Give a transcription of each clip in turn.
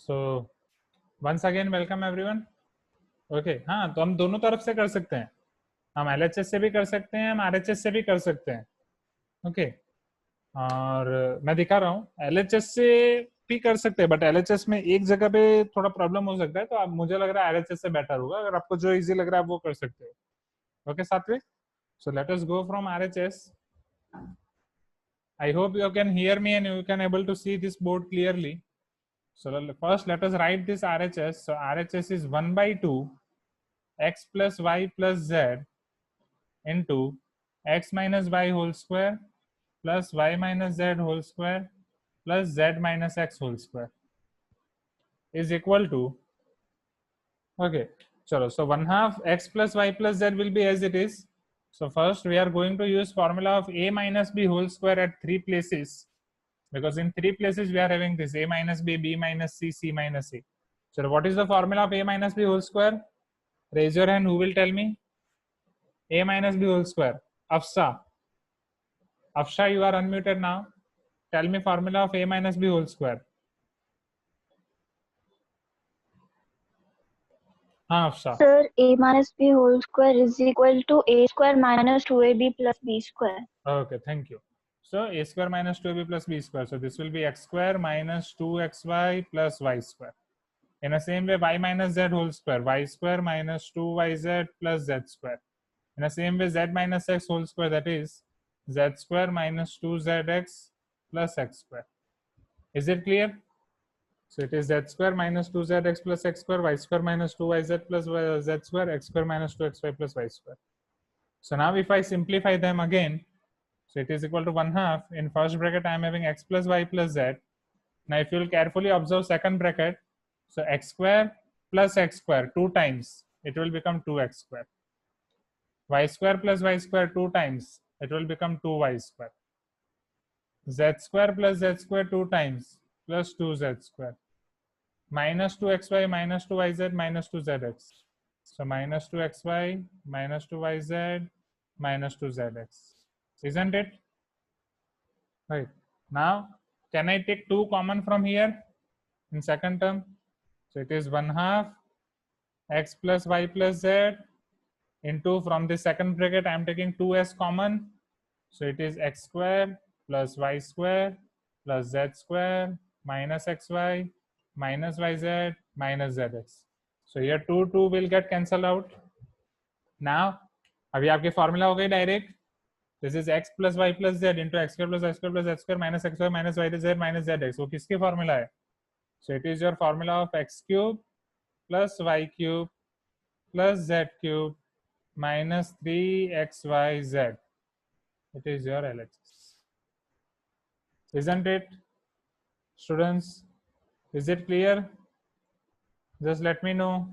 सो once again welcome everyone. Okay, हाँ, तो हम दोनों तरफ से कर सकते हैं। हम एलएचएस से भी कर सकते हैं, हम आरएचएस से भी कर सकते हैं। ओके, और मैं दिखा रहा हूँ एलएचएस से भी कर सकते हैं, बट एलएचएस में एक जगह पे थोड़ा प्रॉब्लम हो सकता है, तो अब मुझे लग रहा है एलएचएस से बेटर होगा। अगर आपको जो इजी लग रहा है आप वो कर सकते हो। Okay Satvik, so let us go from RHS. I hope you can hear me and you can able to see this board clearly. So first let us write this RHS. So RHS is 1 by 2 x plus y plus z into x minus y whole square plus y minus z whole square plus z minus x whole square is equal to, okay, so 1 half x plus y plus z will be as it is. So first we are going to use formula of a minus b whole square at three places, because in three places we are having this a minus b minus c minus a. So what is the formula of a minus b whole square? Raise your hand, who will tell me? A minus b whole square. Afsha. Afsha, you are unmuted now. Tell me formula of a minus b whole square. हाँ Afsha. Sir, a minus b whole square is equal to a square minus 2ab plus b square. Okay, thank you. So a square minus 2ab plus b square. So this will be x square minus 2xy plus y square. In the same way, y minus z whole square. Y square minus 2yz plus z square. In the same way, z minus x whole square, that is z square minus 2zx plus x square. Is it clear? So it is z square minus 2zx plus x square, y square minus 2yz plus z square, x square minus 2xy plus y square. So now if I simplify them again, so it is equal to 1 half. In first bracket I am having x plus y plus z. Now if you will carefully observe second bracket, so x square plus x square 2 times, it will become 2x square. Y square plus y square 2 times, it will become 2y square. Z square plus z square 2 times plus 2z square. Minus 2xy minus 2yz minus 2zx. So minus 2xy minus 2yz minus 2zx. Isn't it? Right. Now, can I take 2 common from here in second term? So it is 1 half x plus y plus z into, from the second bracket I am taking 2s common. So it is x square plus y square plus z square minus xy minus yz minus zx. So here 2 will get cancelled out. Now अभी आपके formula हो गए direct. This is x plus y plus z into x square plus y square plus z square minus xy minus yz minus zx. वो किसकी formula है? So it is your formula of x cube plus y cube plus z cube minus 3xyz. It is your LHS. Isn't it, students? Is it clear? Just let me know.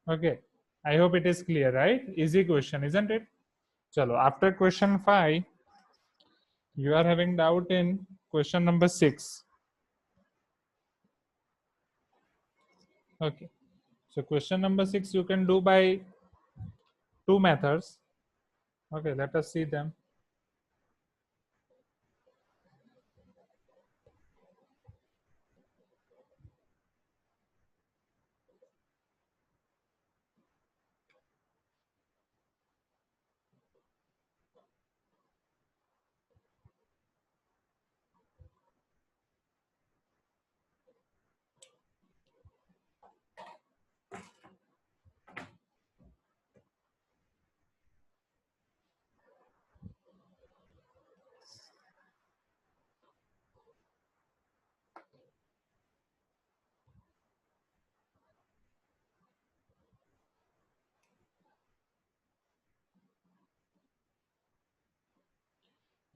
Okay, I hope it is clear, right? Easy question, isn't it? Chalo, after question 5, you are having doubt in question number 6. Okay, so question number 6 you can do by 2 methods. Okay, let us see them.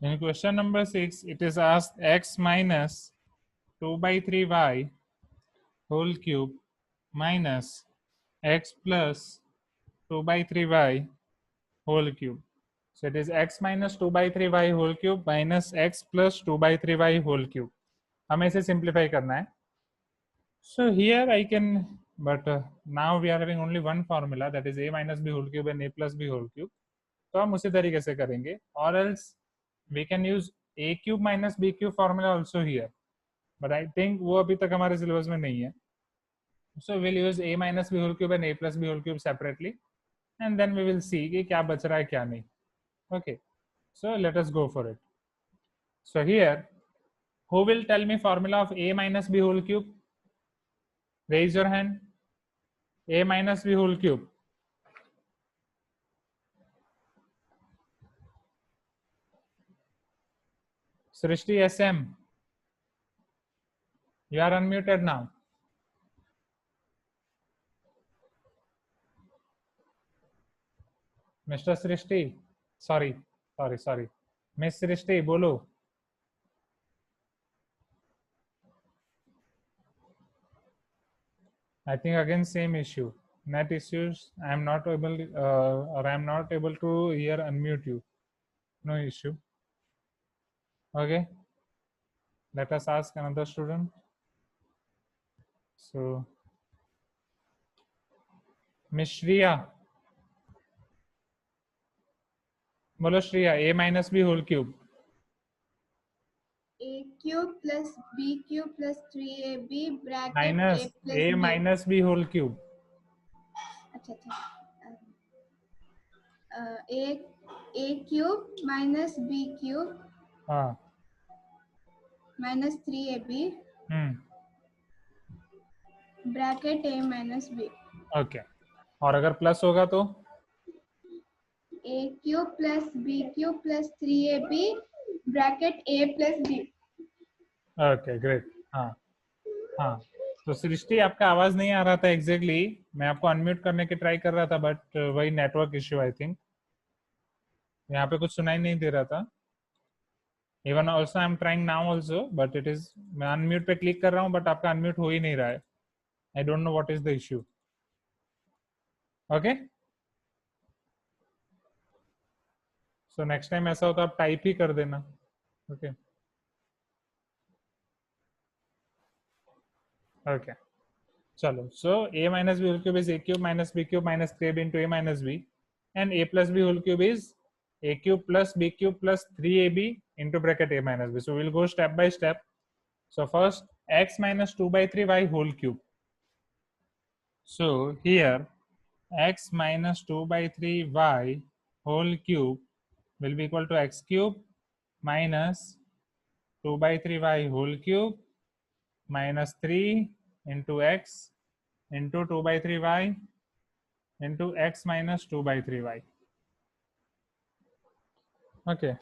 In question number 6, it is asked x minus 2 by 3y whole cube minus x plus 2 by 3y whole cube. So it is x minus 2 by 3y whole cube minus x plus 2 by 3y whole cube. हमें इसे simplify करना है. So here I can, but now we are having only one formula, that is a minus b whole cube and a plus b whole cube. तो हम उसी तरीके से करेंगे, or else we can use a cube minus b cube formula also here, but I think वो अभी तक हमारे syllabus में नहीं है. So we'll use a minus b whole cube and a plus b whole cube separately, and then we will see कि क्या बच रहा है क्या नहीं. Okay, so let us go for it. So here, who will tell me formula of a minus b whole cube? Raise your hand. A minus b whole cube. Srishti SM. You are unmuted now. Mr. Srishti. Sorry. Miss Srishti, bolo. I think again same issue. Net issues. I am not able, or I am not able to here unmute you. No issue. Okay. Let us ask another student. So, Miss Shriya. Bolo Shriya, a minus b whole cube. A cube plus b cube plus 3ab bracket Minus a plus a b. minus b whole cube. अच्छा a cube minus b cube हाँ. minus 3ab bracket a minus b. Okay. और अगर plus होगा तो a cube plus b cube plus 3ab bracket a plus b. Okay great. हाँ तो सृष्टि आपका आवाज नहीं आ रहा था एग्जैक्टली. मैं आपको अनम्यूट करने की ट्राई कर रहा था, बट वही नेटवर्क इश्यू आई थिंक. यहाँ पे कुछ सुनाई नहीं दे रहा था. Even also I am trying now also, but it is, मैं अनम्यूट पे क्लिक कर रहा हूँ बट आपका अनम्यूट हो ही नहीं रहा है. I don't know what is the issue. Okay, so next time ऐसा हो तो आप टाइप ही कर देना. ओके ओके चलो. सो a minus b whole cube is a cube minus b cube minus 3ab into a minus b, and a plus b whole cube is a cube plus b cube plus 3ab into bracket a minus b. So we'll go step by step. So first x minus 2 by 3y whole cube. So here x minus 2 by 3y whole cube will be equal to x cube minus 2 by 3y whole cube minus 3 into x into 2 by 3y into x minus 2 by 3y. Okay.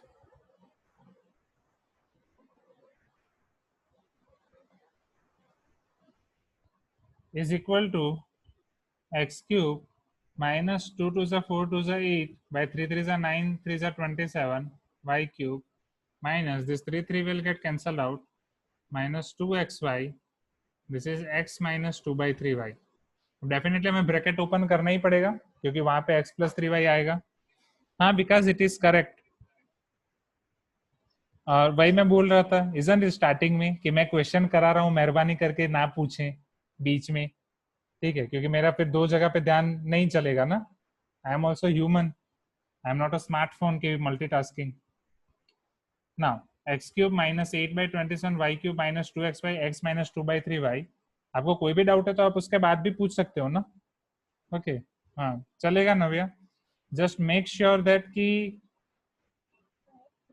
Is equal to x cube minus 2 to the 4 to the 8 by 3 3 is 9 3 is 27 y cube minus this 3 will get cancelled out minus 2xy. This is x minus 2 by 3y. Definitely हमें bracket open करना ही पड़ेगा क्योंकि वहां पे x plus 3y आएगा. हाँ, because it is correct. और वही मैं बोल रहा था इजंट स्टार्टिंग में कि मैं क्वेश्चन करा रहा हूँ, मेहरबानी करके ना पूछें बीच में, ठीक है, क्योंकि मेरा फिर दो जगह पे ध्यान नहीं चलेगा ना. I am also human, I am not a smartphone की multitasking. Now x cube minus 8 by 27 y cube minus 2x by x minus 2 by 3y. आपको कोई भी डाउट है तो आप उसके बाद भी पूछ सकते हो ना. ओके हाँ चलेगा नव्या. जस्ट मेक श्योर दैट कि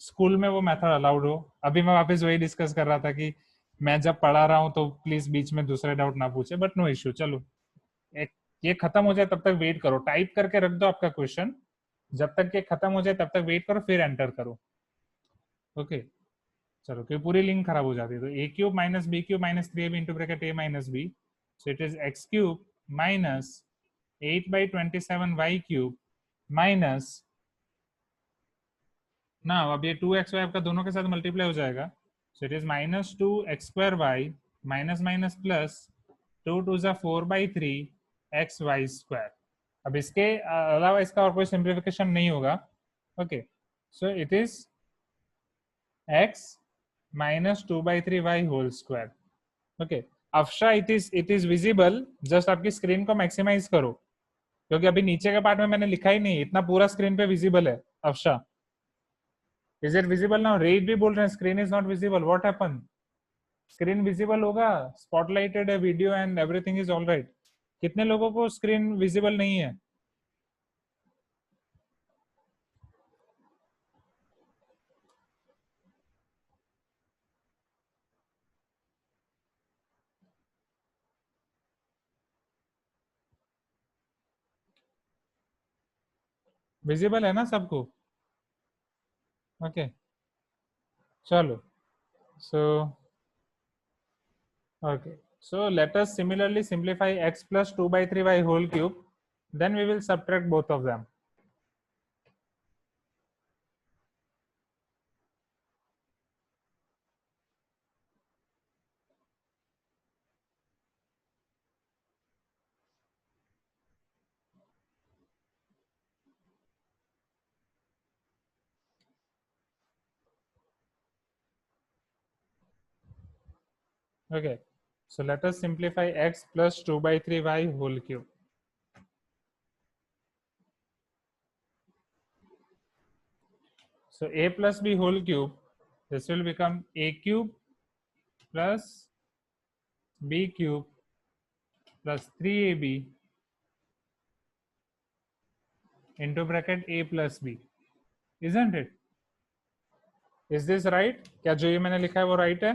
स्कूल में वो मेथड अलाउड हो. अभी मैं वापस वही डिस्कस कर रहा था कि मैं जब पढ़ा रहा हूँ तो प्लीज बीच में दूसरे डाउट ना पूछे, बट नो इश्यू. चलो ये खत्म हो जाए तब तक वेट करो, टाइप करके रख दो आपका क्वेश्चन. जब तक ये खत्म हो जाए तब तक वेट करो, फिर एंटर करो. ओके चलो, क्योंकि पूरी लिंक खराब हो जाती है. तो a cube minus b cube minus 3ab into bracket a minus b. So it is x cube minus 8 by 27 y cube minus ना अब ये 2xy आपका दोनों के साथ मल्टीप्लाई हो जाएगा, सो it is minus 2x² minus minus plus 2 × 4/3 xy²। अब इसके अलावा इसका और कोई सिंप्लीफिकेशन नहीं होगा। Okay, so it is x minus 2/3y²। Okay, Afsha it is visible, just आपकी स्क्रीन को मैक्सिमाइज करो, क्योंकि अभी नीचे के पार्ट में मैंने लिखा ही नहीं, इतना पूरा स्क्रीन पे विजिबल है। Afsha, is it visible now? Red भी बोल रहे हैं screen is not visible, what happen? Screen visible होगा, स्पॉटलाइटेड है video and everything is all right. कितने लोगों को स्क्रीन विजिबल नहीं है? विजिबल है ना सबको? ओके, चलो, सो okay, so let us similarly simplify x plus 2/3y whole cube, then we will subtract both of them. Okay, so let us simplify x plus 2/3y whole cube. So a plus b whole cube, this will become a cube plus b cube plus 3ab into bracket a plus b, isn't it? Is this right? क्या जो ये मैंने लिखा है वो right है?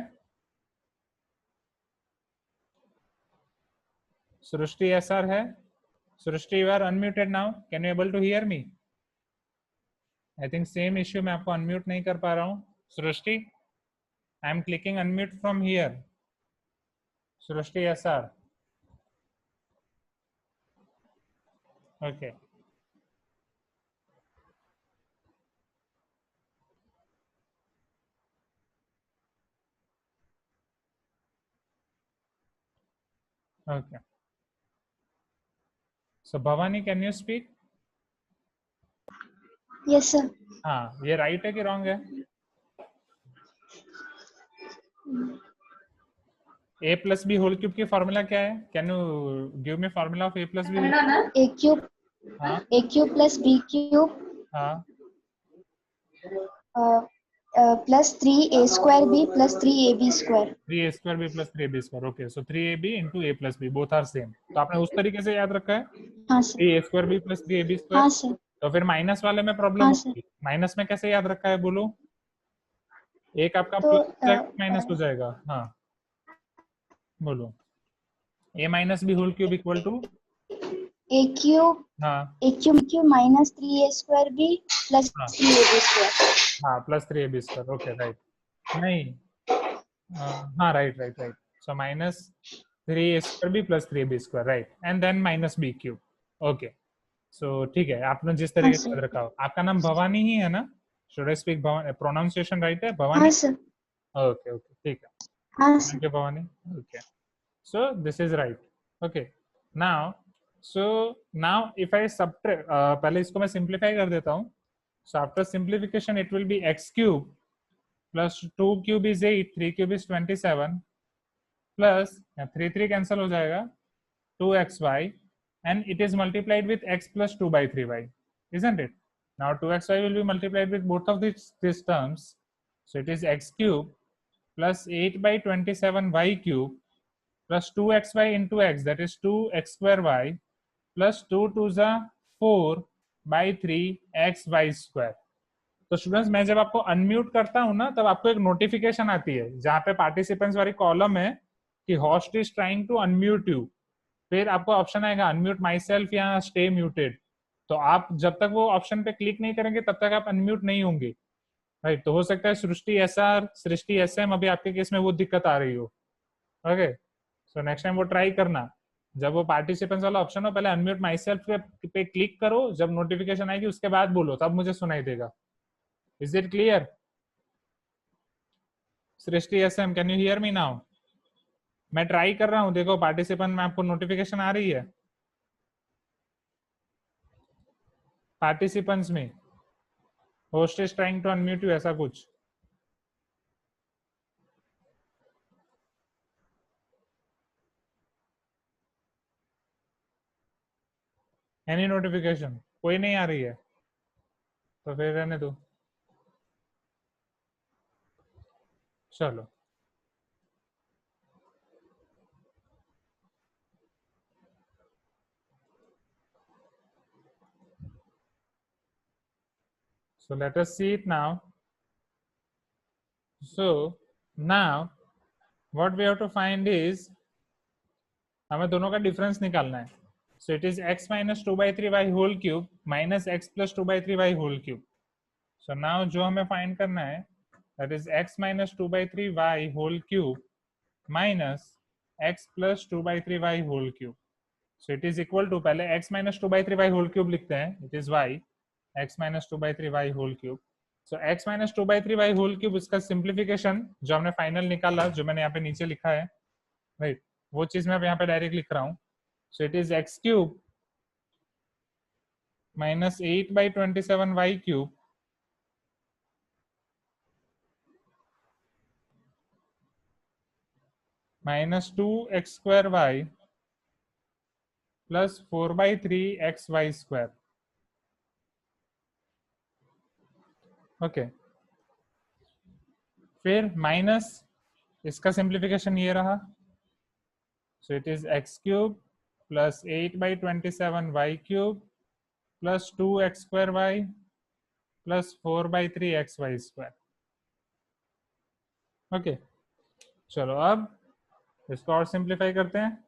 सृष्टि SR है? सृष्टि, you are unmuted now. Can you able to hear me? I think same issue, मैं आपको unmute नहीं कर पा रहा हूँ। सृष्टि, I am clicking unmute from here. Srishti SR. Okay. Okay. So Bhavani, can you speak? Yes, sir. हाँ, ये right है कि wrong है? a plus b whole cube की formula क्या है? Can you give me formula of a plus b? A cube. हाँ, A cube plus b cube हाँ, plus 3a square b plus 3ab square. 3a square b plus 3ab square. Okay, so 3ab into a plus b, both are same. तो आपने उस तरीके से याद रखा है? हाँ sir. 3a square b plus 3ab square. हाँ सर. तो फिर माइनस वाले में प्रॉब्लम हाँ होगी। माइनस में कैसे याद रखा है बोलो? एक आपका तो प्लस माइनस हो जाएगा। हाँ, बोलो। a minus b whole cube equal to? a cube. हाँ, a cube minus 3a square b plus हाँ, 3ab square. हाँ, plus 3ab square. Okay, right. नहीं, हाँ, right right right. So minus 3a square b plus 3ab square, right, and then minus b cube. Okay, so ठीक है, आपने जिस तरीके से याद रखा हो। आपका नाम भवानी ही है ना? Should I speak Bhavani? Pronunciation right है भवानी? हाँ सर. ओके ओके, ठीक है, हाँ thank sir. You Bhavani. Okay, so this is right. Okay, now if I subtract, पहले इसको मैं सिंप्लीफाई कर देता हूँ। So after simplification it will be x cube plus 2 cube is 8, 3 cube is 27 plus 3 cancel हो जाएगा 2xy and it is multiplied with x plus 2/3y, isn't it? Now 2xy will be multiplied with both of these terms, so it is x cube plus 8/27y cube plus 2xy into x, that is 2x square y plus 2 2 is 4/3 xy square। तो students, मैं जब आपको unmute करता हूं ना, तब आपको एक नोटिफिकेशन आती है जहां पे पार्टिसिपेंट्स वाली कॉलम है कि host is trying to unmute you. फिर आपको ऑप्शन आएगा अनम्यूट माई सेल्फ या स्टे म्यूटेड। तो आप जब तक वो ऑप्शन पे क्लिक नहीं करेंगे तब तक आप अनम्यूट नहीं होंगे, राइट। तो हो सकता है सृष्टि SR, सृष्टि SM अभी आपके केस में वो दिक्कत आ रही हो। ओके, सो नेक्स्ट टाइम वो ट्राई करना, जब वो पार्टिसिपेंट्स वाला ऑप्शन हो, पहले अनम्यूट माई सेल्फ पे क्लिक करो, जब नोटिफिकेशन आएगी उसके बाद बोलो, तब मुझे सुनाई देगा। Is it clear? Srishti SM, can you hear me now? मैं ट्राई कर रहा हूं, देखो पार्टिसिपेंट में आपको नोटिफिकेशन आ रही है पार्टिसिपेंट्स में? Host is trying to unmute you, ऐसा कुछ? Any notification? कोई नहीं आ रही है तो फिर रहने दो, चलो। So let us see it now. So now what we have to find is, हमें दोनों का डिफरेंस निकालना है. So it is x minus 2/3y whole cube minus x plus 2/3y whole cube. So now जो हमें find करना है, that is x minus 2/3y whole cube minus x plus 2/3y whole cube. So it is equal to, पहले x minus 2/3y whole cube लिखते हैं, it is y, x minus 2/3y whole cube. So x minus 2/3y whole cube, इसका simplification जो हमने final निकाला, जो मैंने यहाँ पे नीचे लिखा है, राइट, वो चीज मैं अब यहाँ पे डायरेक्ट लिख रहा हूँ. So it is x cube minus 8/27y cube minus 2x square y plus 4/3xy square. Okay, फिर माइनस इसका सिंप्लीफिकेशन ये रहा. सो it is x cube plus 8/27y cube plus 2x square y plus 4/3xy square. Okay, चलो अब इसको और simplify करते हैं.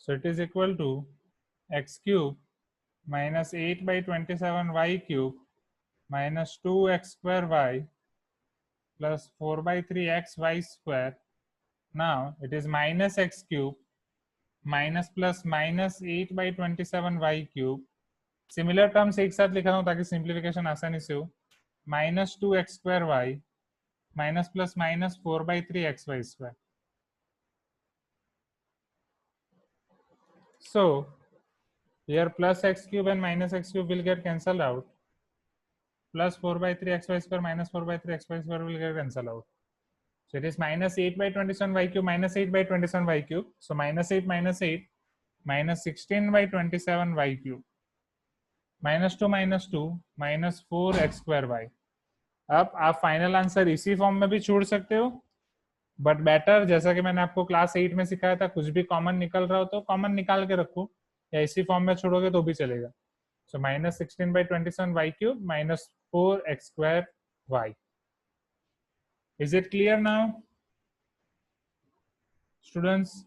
So it is equal to x cube minus 8/27y cube minus 2x square y plus 4/3xy square. Now it is minus x cube minus plus minus 8/27y cube. Similar terms एक साथ लिख रहा हूँ ताकि simplification आसानी से हो. Minus 2x square y minus plus minus 4/3xy square. So here plus x cube and minus x cube will get cancelled out. Plus 4/3xy square minus 4/3xy square will get cancelled out. So it is minus 8/27y cube minus 8/27y cube. So minus 8 minus 16/27y cube minus 2 minus 4x square y. अब आप final answer इसी form में भी छोड़ सकते हो, but better, जैसा कि मैंने आपको क्लास 8 में सिखाया था, कुछ भी कॉमन निकल रहा हो तो कॉमन निकाल के रखो, या इसी फॉर्म में छोड़ोगे तो भी चलेगा. So minus 16/27y cube minus 4x square y. Is it clear now students?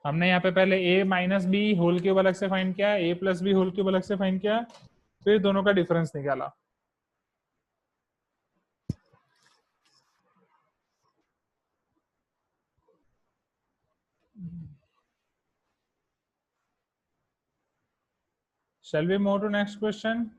हमने यहाँ पे पहले a minus b whole cube अलग से फाइंड किया, a plus b whole cube अलग से फाइंड किया, फिर दोनों का डिफरेंस निकाला. Shall we move to next question?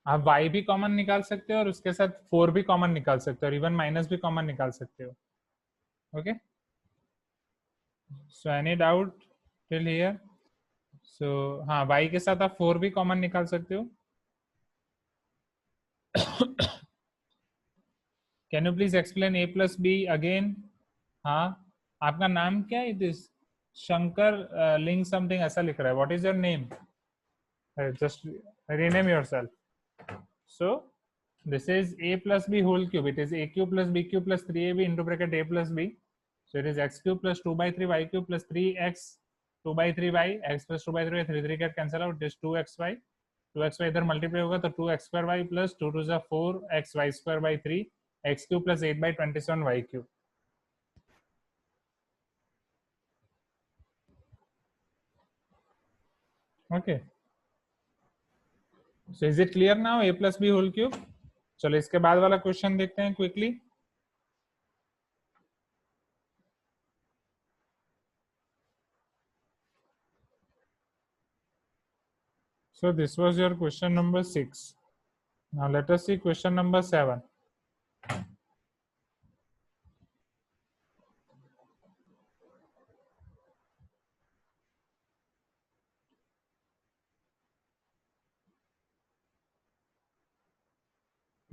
आप y भी कॉमन निकाल सकते हो और उसके साथ 4 भी कॉमन निकाल सकते हो और इवन माइनस भी कॉमन निकाल सकते हो. Okay, so any doubt till here? So हाँ, y के साथ आप 4 भी कॉमन निकाल सकते हो. Can you please explain a plus b again. हाँ, आपका नाम क्या है? दिस शंकर लिंक समथिंग ऐसा लिख रहा है. What is your name? Just rename yourself. So this is a plus b whole cube. It is a cube plus b cube plus 3ab into bracket a plus b. So it is x cube plus 2 by 3 y cube plus 3x 2 by 3 y. X plus 2 by 3 y, 3 get cancel out. It is 2xy. 2xy इधर multiply होगा तो 2x square y plus 2 to the 4x y square by 3 x cube plus 8 by 27 y cube. Okay. So is it clear now? A plus b whole cube. चलो इसके बाद वाला question देखते हैं quickly. So this was your question number 6. Now let us see question number 7.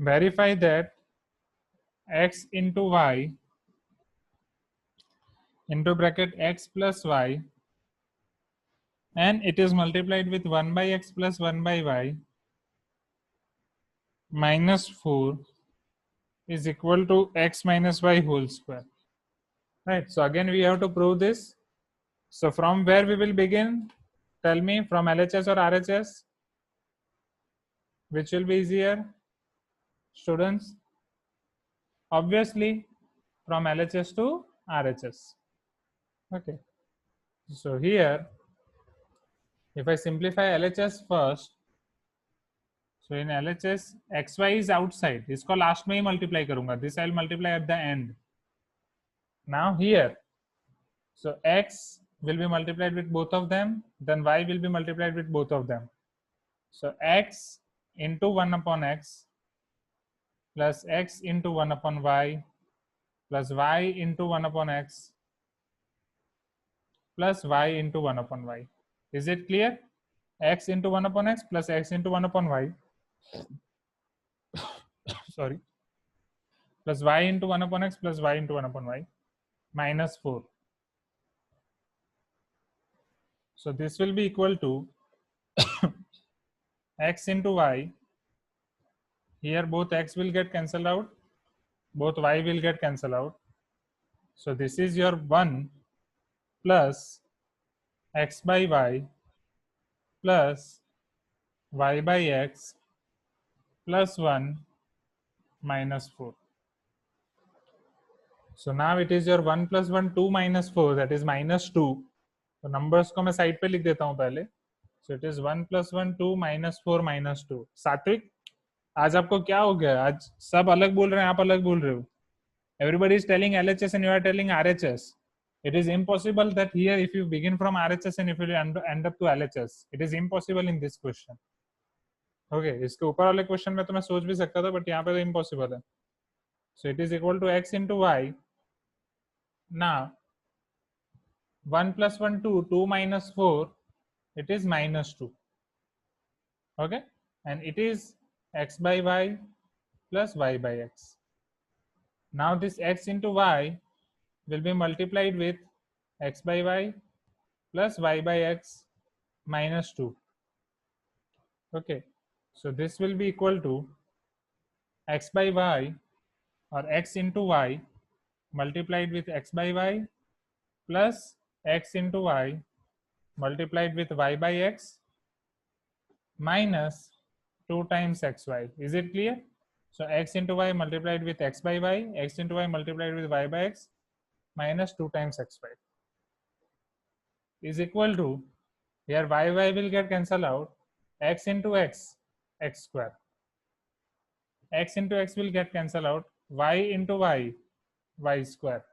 Verify that x into y into bracket x plus y and it is multiplied with 1 by x plus 1 by y minus 4 is equal to x minus y whole square. Right. So again we have to prove this. So from where we will begin? Tell me, from LHS or RHS? Which will be easier? Students? Obviously from LHS to RHS. Okay. So here, if I simplify LHS first, so in LHS, xy is outside. इसको last में ही multiply करूँगा. This I will multiply at the end. Now here, so x will be multiplied with both of them, then y will be multiplied with both of them. So x into 1 upon x plus x into 1 upon y plus y into 1 upon x plus y into 1 upon y. Is it clear? X into 1 upon x plus x into 1 upon y sorry, plus y into 1 upon x plus y into 1 upon y minus 4. So this will be equal to x into y. Here both x will get cancelled out, both y will get cancelled out. So this is your 1 plus x by y plus y by x plus 1 minus 4. So now it is your 1 plus 1 2 minus 4, that is minus 2. तो numbers को मैं side पे लिख देता हूं पहले. सो it is 1 plus 1 2 minus 4 minus 2. सात्विक, आज आपको क्या हो गया? आज सब अलग बोल रहे हैं, आप अलग बोल रहे हो. Everybody is telling LHS and you are telling RHS. It is impossible that here if you begin from RHS and if you end up to LHS, it is impossible in this question. Okay, इसके ऊपर वाले question में तो मैं सोच भी सकता था, बट यहाँ पे तो इम्पॉसिबल है. So it is equal to x into y. Now 1 plus 1 2, 2 minus 4, it is minus 2. Okay, and it is x by y plus y by x. Now this x into y will be multiplied with x by y plus y by x minus 2. Okay, so this will be equal to x by y or x into y multiplied with x by y plus x into y multiplied with y by x minus 2 times xy. Is it clear? So x into y multiplied with x by y, x into y multiplied with y by x minus 2 times xy is equal to, here y will get cancelled out, x into x, x square. X into x will get cancelled out, y into y, y square.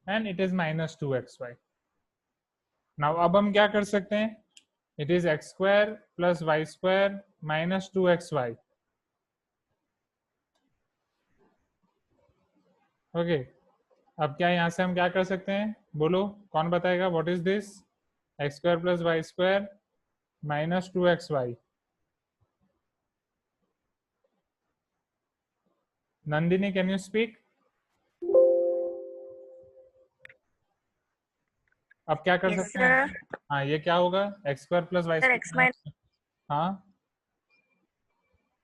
And it is minus 2xy. Now अब हम क्या कर सकते हैं? It is x square plus y square minus 2xy. Okay. अब क्या यहाँ से हम क्या कर सकते हैं? बोलो, कौन बताएगा? What is this? x square plus y square minus 2xy. Nandini, can you speak? अब क्या कर सकते हैं? हाँ, ये क्या होगा? x square plus y square. हाँ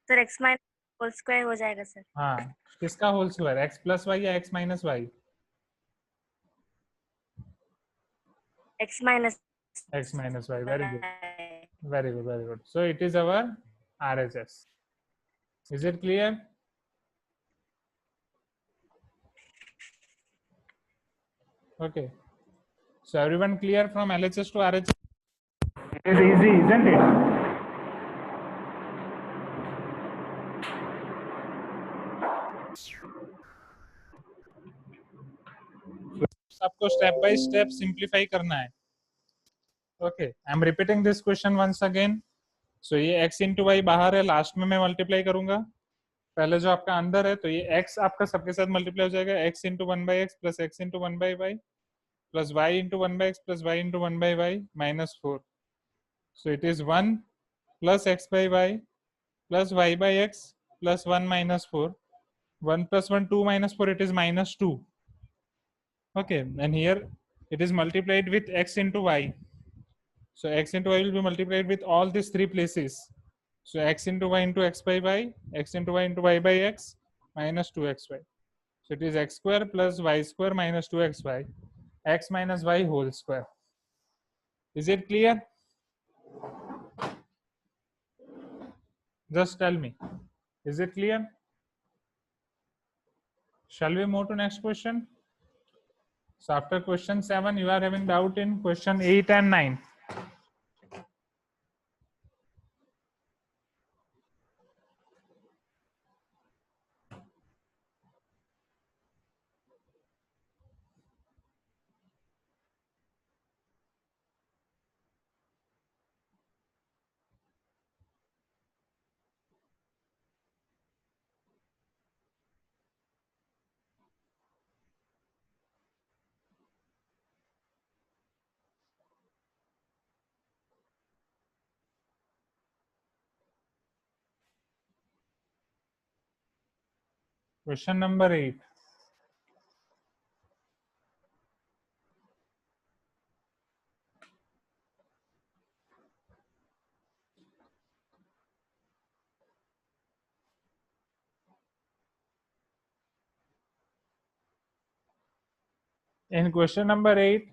sir x minus whole square हो जाएगा सर. हाँ, किसका whole square? x plus y या x minus y? x minus x minus y. Very good. Very good. Very good. So it is our RHS. Is it clear? Okay. So everyone clear from LHS to RHS? It is easy, isn't it? सबको step by step simplify करना है. Okay, I am repeating this question once again. So ये x into Y बाहर है, last में मैं multiply करूंगा. पहले जो आपका अंदर है, तो ये x आपका सबके साथ मल्टीप्लाई हो जाएगा. x into one by x plus x into one by y plus y into one by x plus y into one by y minus 4. So it is 1 plus x by y plus y by x plus 1 minus 4. 1 plus 1 2 minus 4, it is minus 2. Okay, and here it is multiplied with x into y. So x into y will be multiplied with all these three places. So x into y into x by y, x into y into y by x minus 2xy. So it is x square plus y square minus 2xy, x minus y whole square. Is it clear? Just tell me. Is it clear? Shall we move to next question? So after question 7, you are having doubt in question 8 and 9. Question number 8. In question number 8,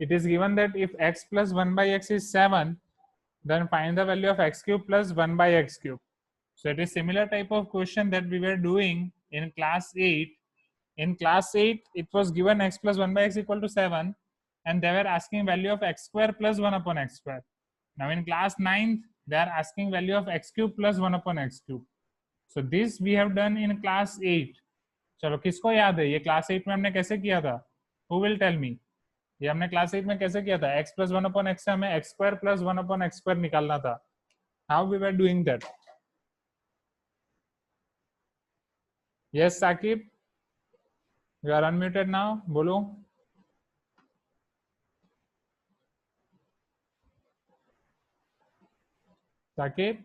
it is given that if x plus 1 by x is 7, then find the value of x cube plus 1 by x cube. So it is similar type of question that we were doing in class 8. In class 8, it was given x plus 1 by x equal to 7, and they were asking value of x square plus 1 upon x square. Now in class 9, they are asking value of x cube plus 1 upon x cube. So this we have done in class 8. चलो किसको याद है ये class 8 में हमने कैसे किया था? Who will tell me? ये हमने क्लास 8 में कैसे किया था? x plus 1 upon x से हमें x square plus 1 upon x square निकालना था. How we were doing that? Yes, Saqib, you are unmuted now. बोलो. Saqib,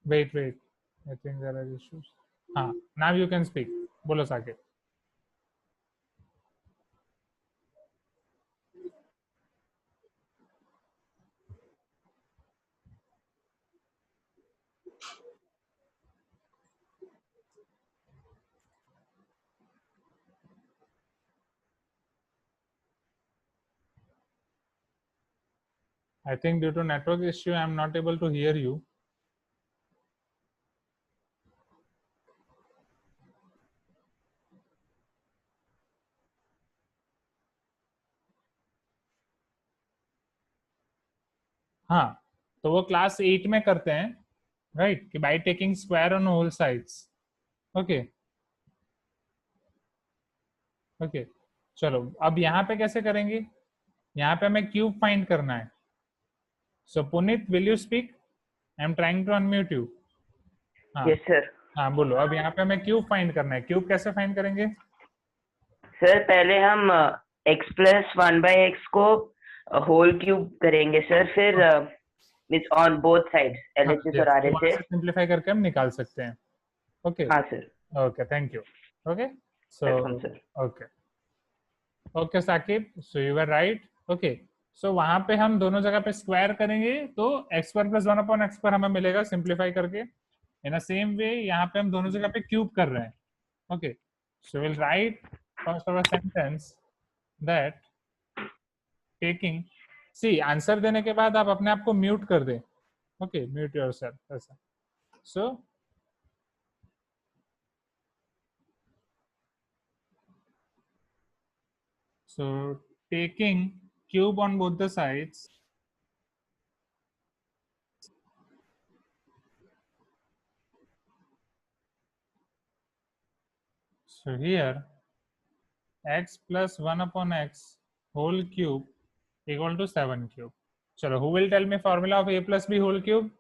wait. I think there are issues. हाँ, now you can speak. बोलो Saqib. I think due to network issue, I am not able to hear you. हाँ, तो वो class 8 में करते हैं, right, कि by taking square on whole sides. Okay. चलो अब यहाँ पे कैसे करेंगे? यहाँ पे हमें क्यूब फाइंड करना है. So Puneet, will you speak? I am trying to unmute you. Yes sir. हाँ बोलो. अब यहाँ पे हमें क्यूब फाइंड करना है. क्यूब कैसे फाइंड करेंगे? सर पहले हम x प्लस 1/x को होल क्यूब करेंगे सर, फिर means on both sides LHS और RHS। सिंप्लीफाई करके हम निकाल सकते हैं. ओके हाँ sir, okay, thank you. Okay so welcome sir. Okay okay Saqib, so you are right. Okay so वहां पे हम दोनों जगह पे स्क्वायर करेंगे तो x square plus 1/x square हमें मिलेगा सिंप्लीफाई करके. इन अ सेम वे यहाँ पे हम दोनों जगह पे क्यूब कर रहे हैं. Okay so will write first of a sentence that taking, see answer देने के बाद आप अपने आप को म्यूट कर दें. ओके म्यूट योरसेल्फ ऐसा. सो taking cube on both the sides, so here x plus 1/x whole cube equal to 7 cube. चलो, who will tell me formula of a plus b whole cube?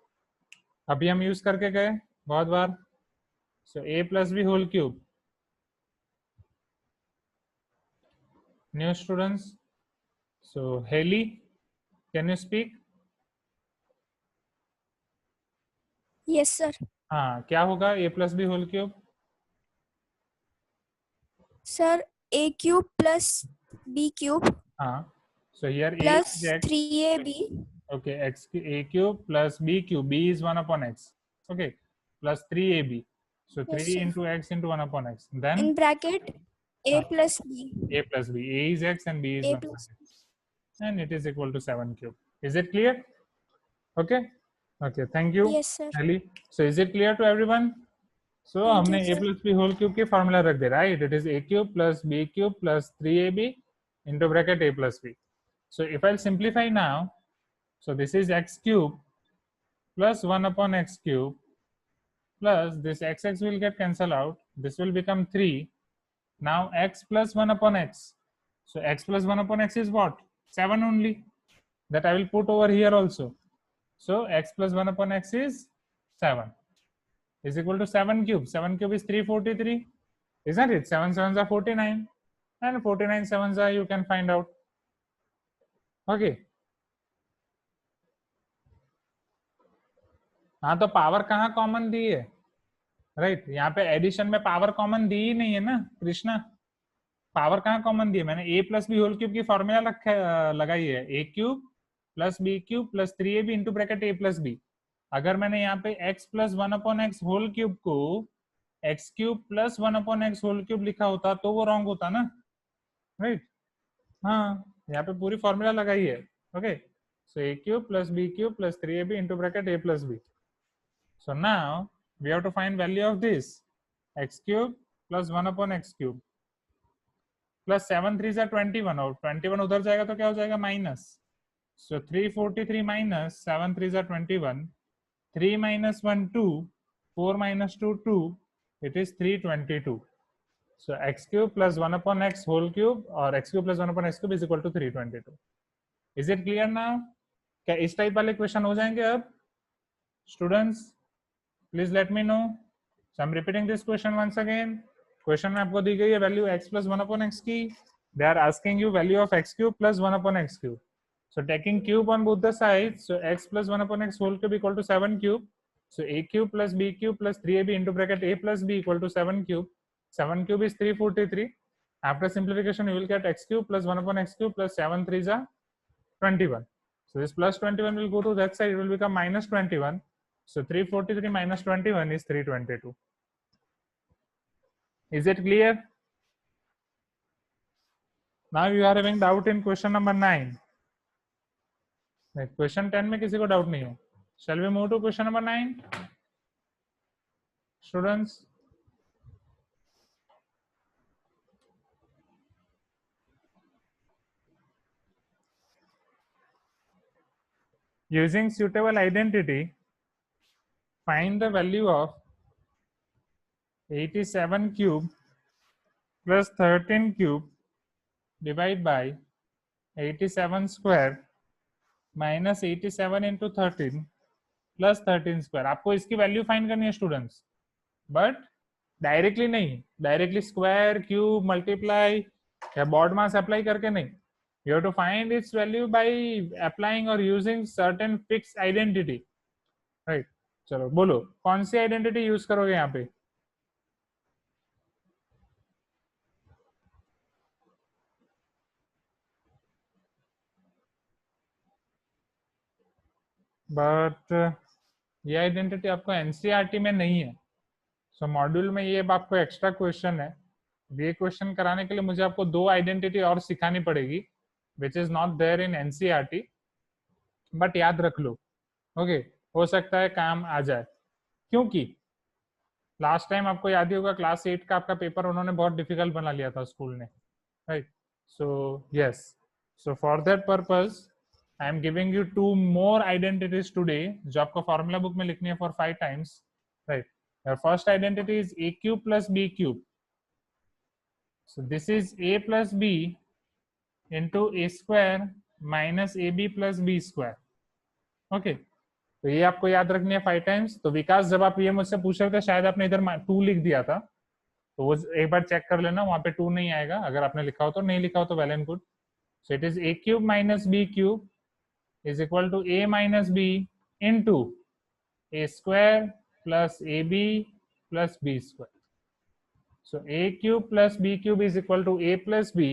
अभी हम use करके गए बहुत बार. So a plus b whole cube. New students. So Haley, can you speak? Yes, sir. हाँ, क्या होगा a plus b whole cube? Sir, a cube plus b cube हाँ, so here plus a is x. 3ab. Okay, a cube plus b cube. B is 1/x. Okay, plus 3ab. So 3 Yes, sir. into x into 1/x. Then In bracket a plus b. a plus b. A is x and b is A 1/x. plus And it is equal to 7 cube. Is it clear? Okay. Okay. Thank you. Yes, sir. Ali. So is it clear to everyone? So Thank हमने you, a sir. plus b whole cube की formula रख दे, right? It is a cube plus b cube plus 3ab into bracket a plus b. So if I'll simplify now, so this is x cube plus 1/x cube plus this x will get cancelled out. This will become 3. Now x plus 1/x. So x plus 1/x is what? 7 only. That I will put over here also. So x plus 1/x is 7. Is equal to 7 cube. 7 cube is 343. Isn't it? 7 sevens are 49. And 49 sevens are, you can find out. Okay. हाँ, तो power कहाँ common दी है? Right, यहाँ पे addition में power common दी ही नहीं है ना कृष्णा. पावर कहाँ कॉमन दी है? मैंने a plus b whole cube की फॉर्मूला लगाई है, a cube plus b cube plus 3ab into bracket a plus b. अगर मैंने यहाँ पे x plus 1/x whole cube को x cube plus 1/x whole cube लिखा होता तो वो रॉन्ग होता ना, राइट. हाँ, यहाँ पे पूरी फॉर्मूला लगाई है. Okay, so a cube plus b cube plus 3ab into bracket a plus b. So now we have to find value of this, x cube plus 1/x cube plus 7 3s are 21 और 21 उधर जाएगा तो क्या हो जाएगा? Minus. So 343 minus 7 3s are 21. 3 minus 1 2, 4 minus 2 2. It is 322. So x cube plus 1/x whole cube or x cube plus 1/x cube is equal to 322. Is it clear now? क्या इस type वाले क्वेश्चन हो जाएंगे अब students? Please let me know. So I'm repeating this question once again. Question में आपको दी गई है वैल्यू x plus 1/x की. They are asking you value of x cube plus 1/x cube. So taking cube on both the sides, so x plus 1/x whole cube equal to 7 cube. So a cube plus b cube plus 3ab into bracket a plus b equal to 7 cube. 7 cube is 343. After simplification, you will get x cube plus 1/x cube plus 7 3s are 21. So this plus 21 will go to that side. It will become minus 21. So 343 minus 21 is 322. Is it clear? Now you are having doubt in question number 9. Question 10 में किसी को doubt नहीं है. Shall we move to question number 9? Students? Using suitable identity, find the value of 87 cube plus 13 cube divided by 87 square minus 87 into 13 plus 13 square. आपको इसकी value find करनी है students, but directly नहीं. डायरेक्टली स्क्वायर क्यूब मल्टीप्लाई क्या board मास apply करके नहीं, you have to find its value by applying or using certain fixed identity, right? चलो बोलो कौन सी आइडेंटिटी यूज करोगे यहाँ पे? बट ये आइडेंटिटी आपको एनसीईआरटी में नहीं है, सो मॉड्यूल में ये आपको एक्स्ट्रा क्वेश्चन है। ये क्वेश्चन कराने के लिए मुझे आपको 2 आइडेंटिटी और सिखानी पड़ेगी which is not there in NCERT, but याद रख लो, ओके? हो सकता है काम आ जाए, क्योंकि लास्ट टाइम आपको याद ही होगा क्लास 8 का आपका पेपर उन्होंने बहुत डिफिकल्ट बना लिया था स्कूल ने, right? So yes, so for that purpose I am giving you 2 more identities today, जो आपको फॉर्मूला बुक में लिखनी है for 5 times, right? Your first identity is a cube plus b cube. So this is a plus b into a square minus ab plus b square. Okay. तो ये आपको याद रखनी है 5 times. तो विकास जब आप ये मुझसे पूछ रहे थे शायद आपने इधर 2 लिख दिया था, तो वो एक बार चेक कर लेना, वहां पे 2 नहीं आएगा। अगर आपने लिखा हो तो, नहीं लिखा हो तो well and good. So it is a cube minus b cube is equal to a minus b into a square plus ab plus b square. So a cube plus b cube is equal to a plus b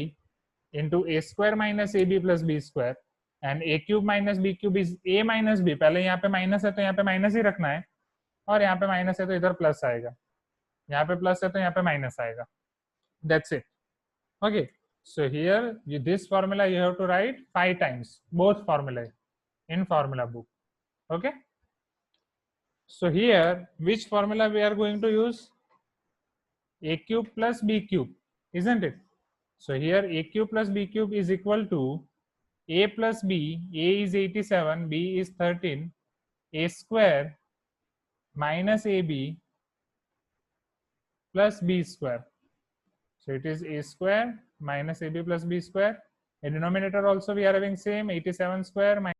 into a square minus ab plus b square, and a cube minus b cube is a minus b। पहले यहाँ पे minus है तो यहाँ पे minus ही रखना है, और यहाँ पे माइनस है तो इधर प्लस आएगा, यहाँ पे प्लस है तो यहाँ पे माइनस आएगा। That's it. Okay. So here this formula you have to write 5 times, both formulae in formula book. Okay. So here which formula we are going to use? A cube plus b cube, isn't it? So here a cube plus b cube is equal to a plus b, a is 87, b is 13, a square minus ab plus b square. So it is a square minus ab plus b square. In denominator also we are having same 87 square minus